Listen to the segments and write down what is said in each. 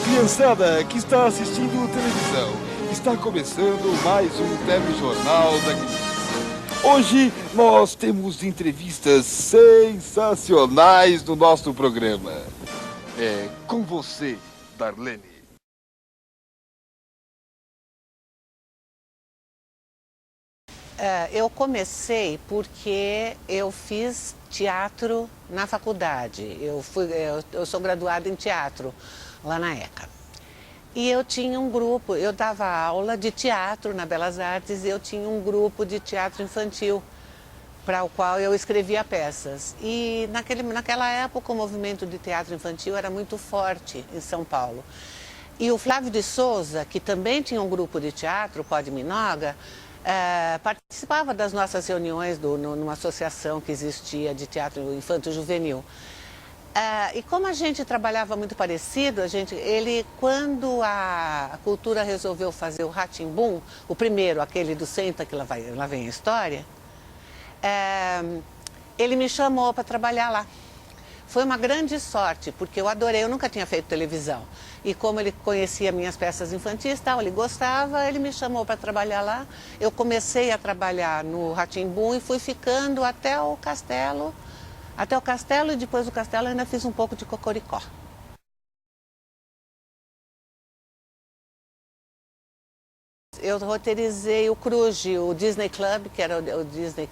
criançada que está assistindo televisão, está começando mais um telejornal da criança. Hoje nós temos entrevistas sensacionais no nosso programa. É com você, Darlene. Eu comecei porque eu fiz teatro na faculdade. Eu sou graduada em teatro lá na ECA. E eu tinha um grupo, eu dava aula de teatro na Belas Artes e eu tinha um grupo de teatro infantil para o qual eu escrevia peças. E naquela época o movimento de teatro infantil era muito forte em São Paulo. E o Flávio de Souza, que também tinha um grupo de teatro, o Pod Minoga, participava das nossas reuniões numa associação que existia de teatro infanto-juvenil. E como a gente trabalhava muito parecido, quando a Cultura resolveu fazer o Rá-Tim-Bum, o primeiro, aquele do Senta que lá vem a história, ele me chamou para trabalhar lá. Foi uma grande sorte, porque eu adorei, eu nunca tinha feito televisão. E como ele conhecia minhas peças infantis, ele gostava, ele me chamou para trabalhar lá. Eu comecei a trabalhar no Rá-Tim-Bum e fui ficando até o Castelo e depois do Castelo ainda fiz um pouco de Cocoricó. Eu roteirizei o Cruz, o Disney Club, que era o Disney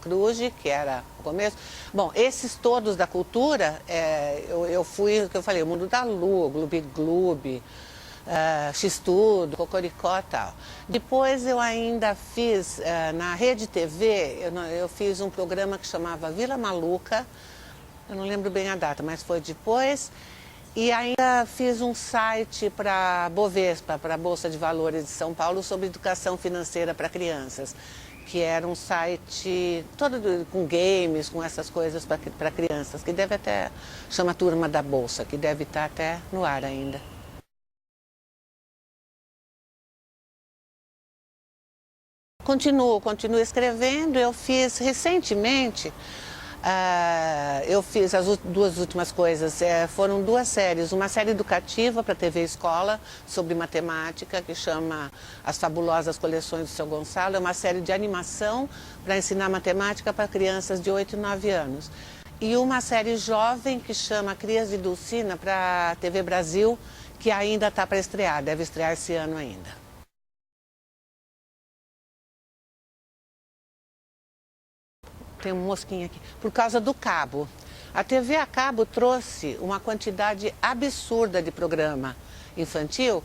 Cruz, que era o começo. Bom, esses todos da cultura, eu fui, o que eu falei, o Mundo da Lua, Gloob Gloob, X-Tudo, Cocoricó e tal. Depois eu ainda fiz, na Rede TV, eu fiz um programa que chamava Vila Maluca, eu não lembro bem a data, mas foi depois. E ainda fiz um site para a Bovespa, para a Bolsa de Valores de São Paulo, sobre educação financeira para crianças, que era um site todo com games, com essas coisas para crianças, que deve até, chama Turma da Bolsa, que deve estar até no ar ainda. Continuo escrevendo, eu fiz recentemente. Eu fiz as duas últimas coisas, foram duas séries, uma série educativa para TV Escola sobre matemática que chama As Fabulosas Coleções do Seu Gonçalo, é uma série de animação para ensinar matemática para crianças de 8 e 9 anos. E uma série jovem que chama Crias de Dulcina para a TV Brasil, que ainda está para estrear, deve estrear esse ano ainda. Tem um mosquinho aqui. Por causa do cabo. A TV a cabo trouxe uma quantidade absurda de programa infantil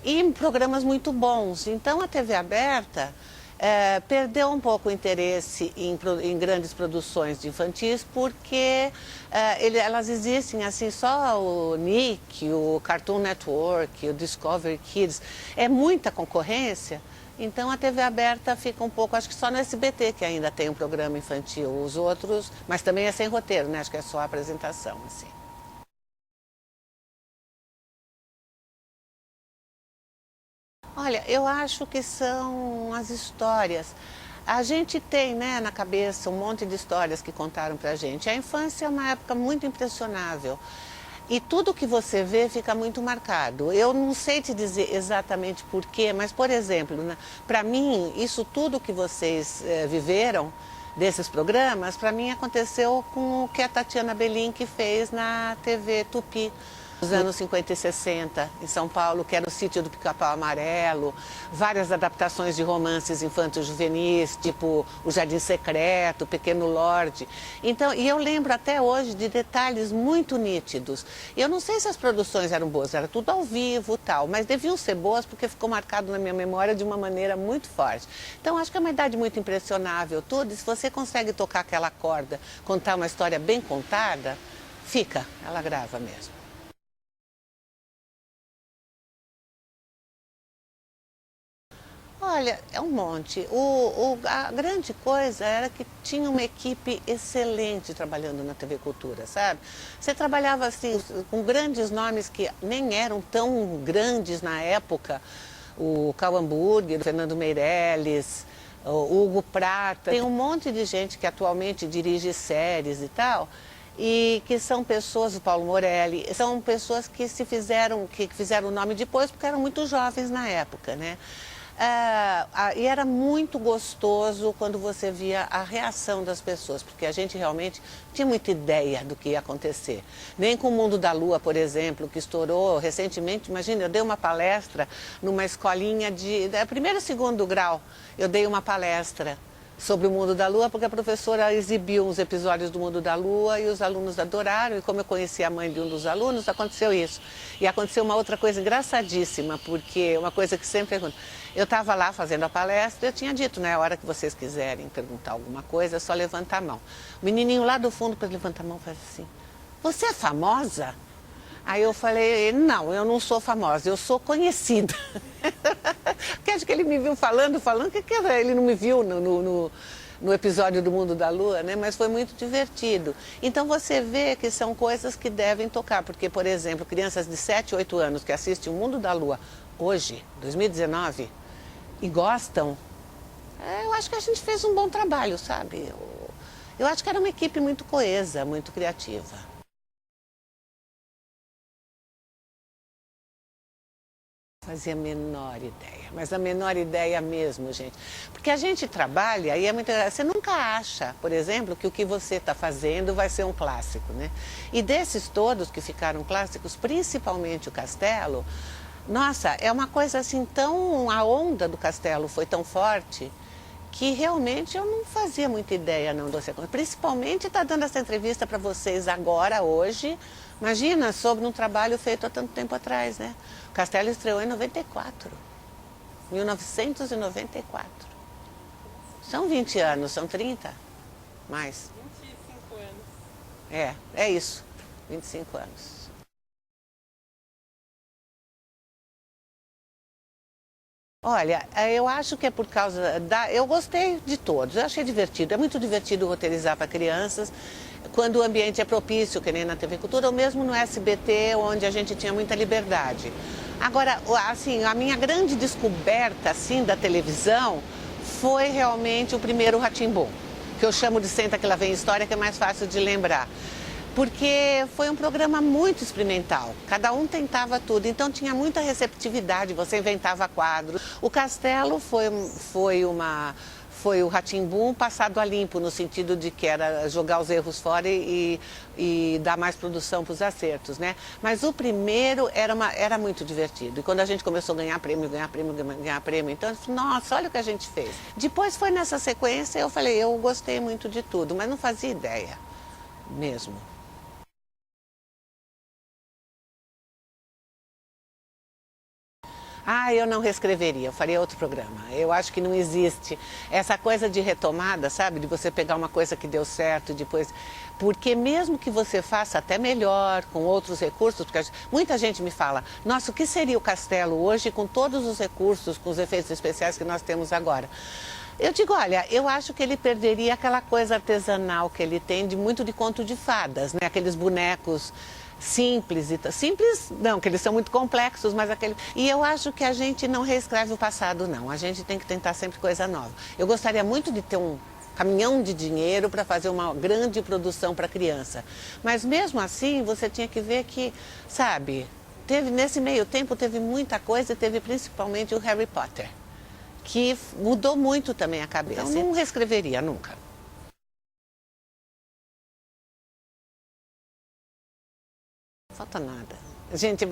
e programas muito bons. Então a TV aberta perdeu um pouco o interesse em grandes produções de infantis porque elas existem assim, só o Nick, o Cartoon Network, o Discovery Kids. É muita concorrência. Então a TV aberta fica um pouco, acho que só no SBT que ainda tem um programa infantil, os outros, mas também é sem roteiro, né? Acho que é só a apresentação, assim. Olha, eu acho que são as histórias. A gente tem, né, na cabeça um monte de histórias que contaram pra gente. A infância é uma época muito impressionável. E tudo que você vê fica muito marcado. Eu não sei te dizer exatamente por quê, mas, por exemplo, para mim, isso tudo que vocês viveram desses programas, para mim aconteceu com o que a Tatiana Belin fez na TV Tupi. Nos anos 50 e 60, em São Paulo, que era o Sítio do Pica-Pau Amarelo, várias adaptações de romances infantos juvenis, tipo O Jardim Secreto, Pequeno Lorde. Então, e eu lembro até hoje de detalhes muito nítidos. Eu não sei se as produções eram boas, era tudo ao vivo e tal, mas deviam ser boas porque ficou marcado na minha memória de uma maneira muito forte. Então, acho que é uma idade muito impressionável, tudo, e se você consegue tocar aquela corda, contar uma história bem contada, ela grava mesmo. Olha, é um monte. A grande coisa era que tinha uma equipe excelente trabalhando na TV Cultura, sabe? Você trabalhava assim, com grandes nomes que nem eram tão grandes na época. O Karl Hamburger, o Fernando Meirelles, o Hugo Prata. Tem um monte de gente que atualmente dirige séries e tal. e que são pessoas, o Paulo Morelli, são pessoas que fizeram o nome depois porque eram muito jovens na época, né? E era muito gostoso quando você via a reação das pessoas, porque a gente realmente não tinha muita ideia do que ia acontecer. Nem com o Mundo da Lua, por exemplo, que estourou recentemente. Imagina, eu dei uma palestra numa escolinha de primeiro e segundo grau. Eu dei uma palestra sobre o Mundo da Lua, porque a professora exibiu uns episódios do Mundo da Lua e os alunos adoraram, e como eu conheci a mãe de um dos alunos, aconteceu isso. E aconteceu uma outra coisa engraçadíssima, porque uma coisa que sempre pergunto, eu estava lá fazendo a palestra, eu tinha dito, né, a hora que vocês quiserem perguntar alguma coisa, é só levantar a mão. O menininho lá do fundo, para levantar a mão, faz assim, você é famosa? Aí eu falei, não, eu não sou famosa, eu sou conhecida. Porque acho que ele me viu falando, que ele não me viu no episódio do Mundo da Lua, né? Mas foi muito divertido. Então você vê que são coisas que devem tocar, porque, por exemplo, crianças de 7, 8 anos que assistem o Mundo da Lua hoje, 2019, e gostam, eu acho que a gente fez um bom trabalho, sabe? Eu acho que era uma equipe muito coesa, muito criativa. Fazia a menor ideia, mas a menor ideia mesmo, gente. Porque a gente trabalha e você nunca acha, por exemplo, que o que você está fazendo vai ser um clássico, né? E desses todos que ficaram clássicos, principalmente o Castelo, nossa, é uma coisa assim tão... A onda do Castelo foi tão forte que realmente eu não fazia muita ideia não do segundo. Principalmente está dando essa entrevista para vocês agora, hoje. Imagina, sobre um trabalho feito há tanto tempo atrás, né? O Castelo estreou em 94, 1994. São 20 anos, são 30? Mais. 25 anos. É isso, 25 anos. Olha, eu acho que é por causa eu gostei de todos, eu achei divertido. É muito divertido roteirizar para crianças, quando o ambiente é propício, que nem na TV Cultura, ou mesmo no SBT, onde a gente tinha muita liberdade. Agora, assim, a minha grande descoberta, assim, da televisão foi realmente o primeiro Rá-Tim-Bum, que eu chamo de Senta que lá vem história, que é mais fácil de lembrar. Porque foi um programa muito experimental, cada um tentava tudo, então tinha muita receptividade, você inventava quadros. O Castelo foi o Rá-Tim-Bum passado a limpo, no sentido de que era jogar os erros fora e dar mais produção para os acertos, né? Mas o primeiro era muito divertido. E quando a gente começou a ganhar prêmio, então eu falei, nossa, olha o que a gente fez. Depois foi nessa sequência, eu falei, eu gostei muito de tudo, mas não fazia ideia mesmo. Eu não reescreveria, eu faria outro programa. Eu acho que não existe essa coisa de retomada, sabe? De você pegar uma coisa que deu certo e depois... Porque mesmo que você faça até melhor, com outros recursos, porque muita gente me fala, nossa, o que seria o Castelo hoje com todos os recursos, com os efeitos especiais que nós temos agora? Eu digo, olha, eu acho que ele perderia aquela coisa artesanal que ele tem muito de conto de fadas, né? Aqueles bonecos simples, simples não, que eles são muito complexos, mas aquele... E eu acho que a gente não reescreve o passado, não. A gente tem que tentar sempre coisa nova. Eu gostaria muito de ter um caminhão de dinheiro para fazer uma grande produção para criança. Mas mesmo assim, você tinha que ver que, sabe, nesse meio tempo teve muita coisa, teve principalmente o Harry Potter, que mudou muito também a cabeça. Então, não reescreveria nunca. Falta nada. Gente,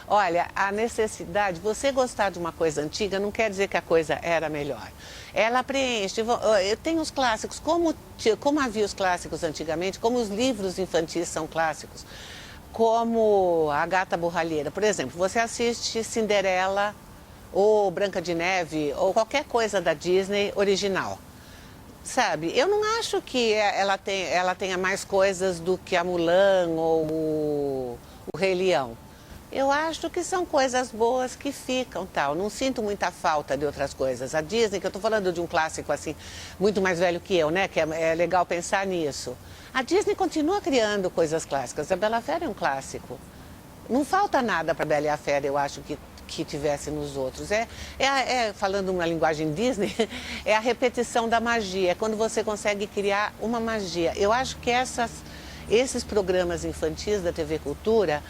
olha, a necessidade, você gostar de uma coisa antiga não quer dizer que a coisa era melhor. Ela preenche, tem os clássicos, como havia os clássicos antigamente, como os livros infantis são clássicos, como a Gata Borralheira. Por exemplo, você assiste Cinderela ou Branca de Neve ou qualquer coisa da Disney original. Sabe, eu não acho que ela tenha mais coisas do que a Mulan ou o Rei Leão. Eu acho que são coisas boas que ficam, tal. Não sinto muita falta de outras coisas. A Disney, que eu estou falando de um clássico assim, muito mais velho que eu, né? Que é legal pensar nisso. A Disney continua criando coisas clássicas. A Bela Fera é um clássico. Não falta nada para a Bela e a Fera, eu acho que tivesse nos outros. Falando uma linguagem Disney, é a repetição da magia, é quando você consegue criar uma magia. Eu acho que Esses programas infantis da TV Cultura,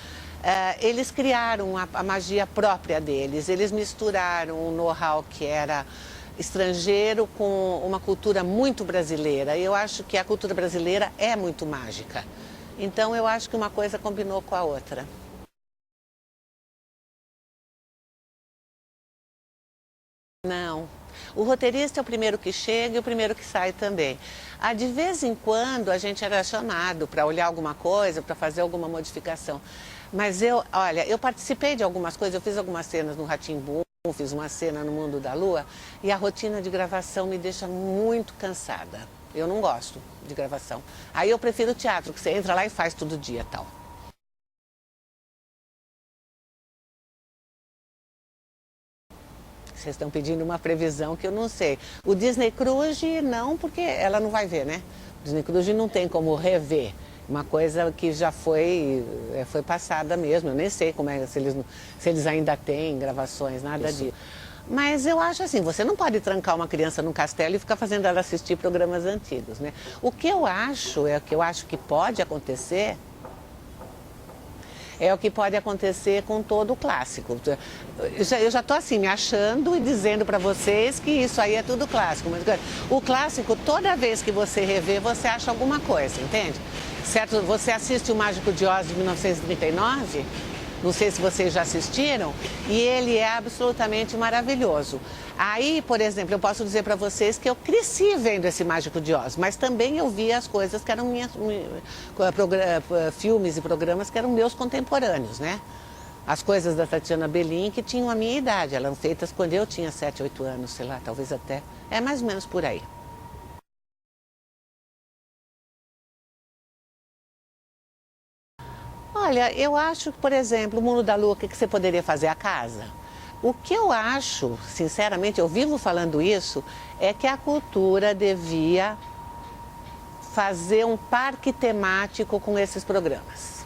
eles criaram a magia própria deles. Eles misturaram um know-how que era estrangeiro com uma cultura muito brasileira. E eu acho que a cultura brasileira é muito mágica. Então eu acho que uma coisa combinou com a outra. Não. O roteirista é o primeiro que chega e o primeiro que sai também. De vez em quando a gente era chamado para olhar alguma coisa, para fazer alguma modificação. Mas olha, eu participei de algumas coisas, eu fiz algumas cenas no Rá-Tim-Bum, fiz uma cena no Mundo da Lua e a rotina de gravação me deixa muito cansada. Eu não gosto de gravação. Aí eu prefiro o teatro, que você entra lá e faz todo dia e tal. Vocês estão pedindo uma previsão que eu não sei. O Disney Cruise não, porque ela não vai ver, né? O Disney Cruise não tem como rever. Uma coisa que já foi passada mesmo. Eu nem sei como é, se eles ainda têm gravações, nada disso. Mas eu acho assim, você não pode trancar uma criança num castelo e ficar fazendo ela assistir programas antigos, né? O que eu acho que pode acontecer é o que pode acontecer com todo o clássico. Eu já estou assim, me achando e dizendo para vocês que isso aí é tudo clássico. Mas o clássico, toda vez que você revê, você acha alguma coisa, entende? Certo? Você assiste o Mágico de Oz de 1939, não sei se vocês já assistiram, e ele é absolutamente maravilhoso. Aí, por exemplo, eu posso dizer para vocês que eu cresci vendo esse Mágico de Oz, mas também eu via as coisas que eram filmes e programas que eram meus contemporâneos, né? As coisas da Tatiana Belin, que tinham a minha idade, elas eram feitas quando eu tinha 7, 8 anos, sei lá, talvez até, mais ou menos por aí. Olha, eu acho que, por exemplo, o Mundo da Lua, o que você poderia fazer? A casa. O que eu acho, sinceramente, eu vivo falando isso, é que a cultura devia fazer um parque temático com esses programas.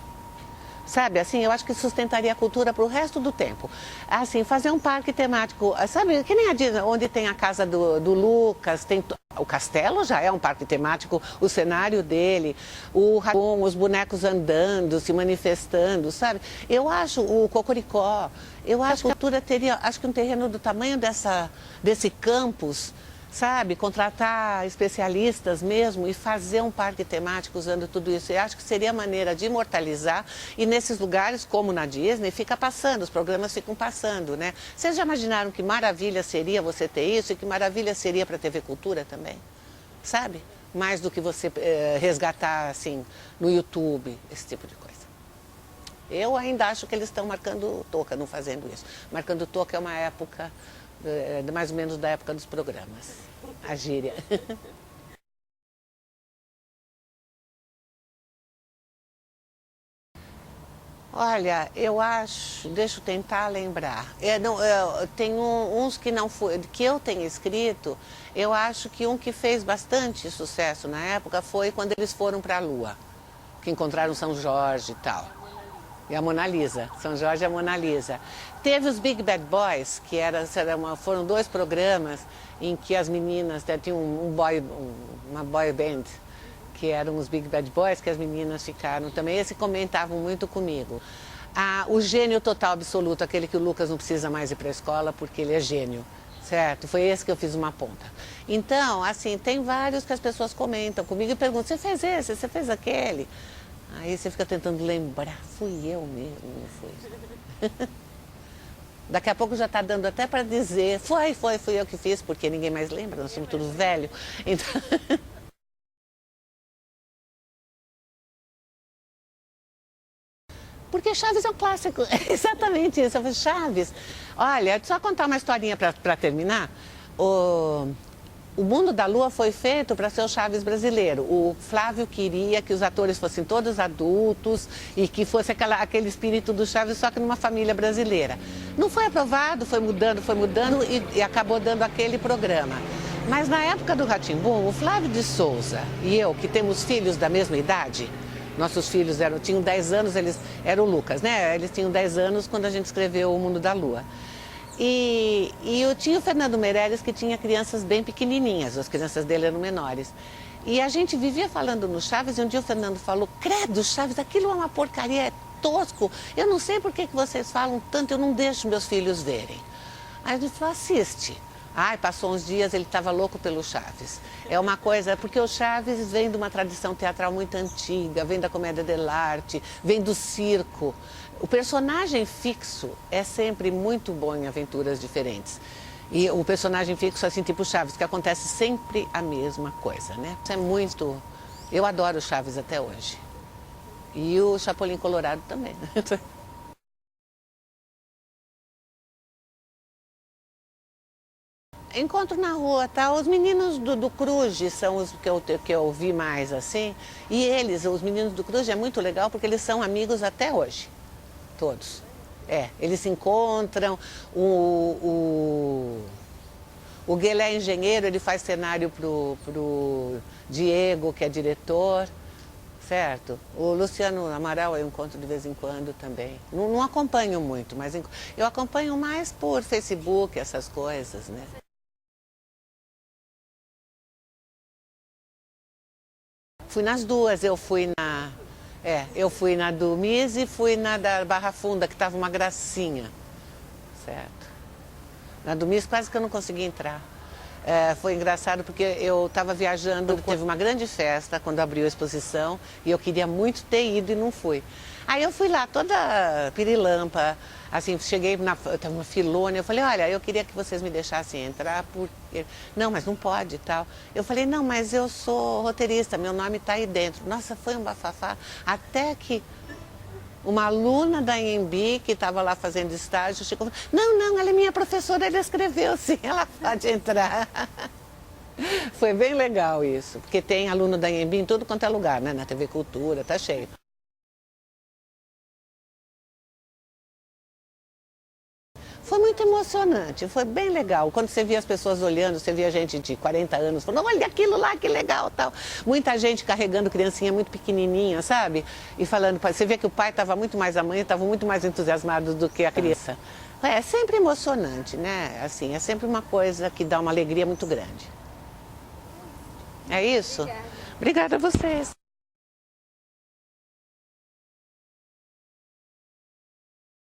Sabe, assim, eu acho que sustentaria a cultura para o resto do tempo. Assim, fazer um parque temático, sabe, que nem a Disney, onde tem a casa do Lucas, tem o castelo já é um parque temático, o cenário dele, o Rá-Tim-Bum, os bonecos andando, se manifestando, sabe? Eu acho, o Cocoricó, eu acho que a cultura teria, acho que um terreno do tamanho desse campus, sabe, contratar especialistas mesmo e fazer um parque temático usando tudo isso. Eu acho que seria a maneira de imortalizar e nesses lugares, como na Disney, fica passando, os programas ficam passando, né? Vocês já imaginaram que maravilha seria você ter isso e que maravilha seria para a TV Cultura também? Sabe? Mais do que você resgatar, assim, no YouTube, esse tipo de coisa. Eu ainda acho que eles estão marcando toca, não fazendo isso. Marcando toca é uma época... mais ou menos da época dos programas, a gíria. Olha, eu acho, deixa eu tentar lembrar. Tem uns que não foi, que eu tenho escrito, eu acho que um que fez bastante sucesso na época foi quando eles foram para a Lua, que encontraram São Jorge e tal. E a Mona Lisa, São Jorge e a Mona Lisa. Teve os Big Bad Boys, que foram 2 programas em que as meninas, tinham uma boy band, que eram os Big Bad Boys, que as meninas ficaram também. Esse comentavam muito comigo. O Gênio Total Absoluto, aquele que o Lucas não precisa mais ir para a escola porque ele é gênio, certo? Foi esse que eu fiz uma ponta. Então, assim, tem vários que as pessoas comentam comigo e perguntam, você fez esse, você fez aquele? Aí você fica tentando lembrar, fui eu mesmo, não fui. Daqui a pouco já está dando até para dizer, fui eu que fiz, porque ninguém mais lembra, nós somos todos velhos. Então... Porque Chaves é um clássico, é exatamente isso, Chaves. Olha, só contar uma historinha para terminar. O Mundo da Lua foi feito para ser o Chaves brasileiro. O Flávio queria que os atores fossem todos adultos e que fosse aquele espírito do Chaves, só que numa família brasileira. Não foi aprovado, foi mudando e acabou dando aquele programa. Mas na época do Rá-Tim-Bum, o Flávio de Souza e eu, que temos filhos da mesma idade, nossos filhos tinham 10 anos, era o Lucas, né? Eles tinham 10 anos quando a gente escreveu O Mundo da Lua. E eu tinha o Fernando Meirelles, que tinha crianças bem pequenininhas, as crianças dele eram menores. E a gente vivia falando no Chaves, e um dia o Fernando falou, credo, Chaves, aquilo é uma porcaria, é tosco. Eu não sei por que vocês falam tanto, eu não deixo meus filhos verem. Aí a gente falou, assiste. Ai, passou uns dias, ele estava louco pelo Chaves. É uma coisa, porque o Chaves vem de uma tradição teatral muito antiga, vem da comédia dell'arte, vem do circo. O personagem fixo é sempre muito bom em aventuras diferentes. E o personagem fixo, assim, tipo Chaves, que acontece sempre a mesma coisa, né? Isso é muito... Eu adoro o Chaves até hoje. E o Chapolin Colorado também, né? Encontro na rua, tá? Os meninos do Cruz são os que eu vi mais, assim. E eles, os meninos do Cruz, é muito legal porque eles são amigos até hoje. Todos. Eles se encontram, o Guelé engenheiro, ele faz cenário pro Diego, que é diretor, certo? O Luciano Amaral eu encontro de vez em quando também. Não acompanho muito, mas eu acompanho mais por Facebook, essas coisas, né? Fui nas duas, eu fui na do MIS e fui na da Barra Funda, que estava uma gracinha, certo? Na do MIS quase que eu não consegui entrar. Foi engraçado porque eu estava viajando, teve uma grande festa quando abriu a exposição e eu queria muito ter ido e não fui. Aí eu fui lá toda pirilampa, assim, cheguei tava uma filona, eu falei, olha, eu queria que vocês me deixassem entrar, porque... Não, mas não pode e tal. Eu falei, não, mas eu sou roteirista, meu nome está aí dentro. Nossa, foi um bafafá, até que uma aluna da Anhembi, que estava lá fazendo estágio, chegou e falou, não, ela é minha professora, ela escreveu sim, ela pode entrar. Foi bem legal isso, porque tem aluno da Anhembi em tudo quanto é lugar, né? Na TV Cultura, tá cheio. Foi muito emocionante, foi bem legal. Quando você via as pessoas olhando, você via gente de 40 anos falando, olha aquilo lá, que legal, tal. Muita gente carregando criancinha muito pequenininha, sabe? E falando, você via que o pai estava muito mais, a mãe estava muito mais entusiasmado do que a criança. É sempre emocionante, né? Assim, é sempre uma coisa que dá uma alegria muito grande. É isso? Obrigada a vocês.